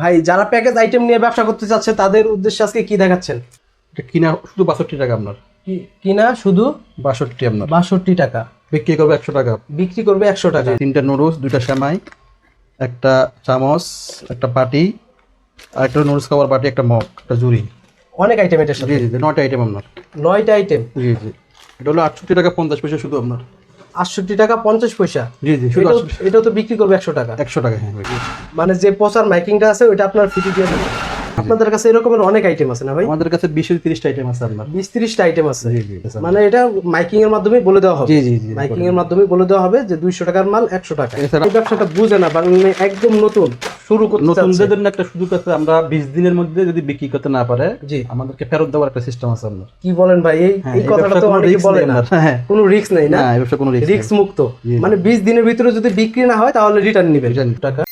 ভাই যারা package item নিয়ে ব্যবসা করতে চাচ্ছে তাদের উদ্দেশ্যে আজকে কি দেখাচ্ছেন? এটা কিনা শুধু 62 টাকা আপনার, কিনা শুধু 62 আপনার, 62 টাকা, বিক্রি করবে 100 টাকা। বিক্রি করবে 100 টাকা। 3টা নুডলস, 2টা সেমাই, একটা চামচ, একটা পাটি, আর একটা নুডলস খাবার বাটি, একটা মগ, একটা ঝুড়ি। অনেক আইটেম এটার সাথে। জি 9টা আইটেম আপনার। 9টা আইটেম। জি এটা হলো 68 টাকা 50 পয়সা শুধু আপনার। 68 টাকা 50 পয়সা। জি শুধু এটা তো বিক্রি করবে 100 টাকা। 100 টাকা। হ্যাঁ মানে যে প্রচার মাইকিংটা আছে ওইটা আপনার ফ্রি দিয়ে দেবেন। আপনাদের কাছে এরকমের অনেক আইটেম আছে না ভাই? আমাদের কাছে 20-30টা আইটেম আছে আপনার। 20-30টা আইটেম আছে। জি মানে এটা মাইকিং এর মাধ্যমে বলে দেওয়া হবে। জি মাইকিং এর মাধ্যমে বলে দেওয়া হবে যে 200 টাকার মাল 100 টাকা। এই ব্যবসাটা বুঝে না, মানে একদম নতুন শুরু করতে চাচ্ছে। নতুনদের জন্য একটা সুযোগ আছে, আমরা 20 দিনের মধ্যে যদি বিক্রি করতে না পারে জি আমাদেরকে ফেরত দেওয়ার একটা সিস্টেম আছে আপনার। কি বলেন ভাই? এই কথাটা তো অনেকে বলে না। কোনো রিস্ক নেই না, এই ব্যবসা কোনো রিস্ক মুক্ত। মানে 20 দিনের ভিতরে যদি বিক্রি না হয় তাহলে রিটার্ন নেবেন টাকা।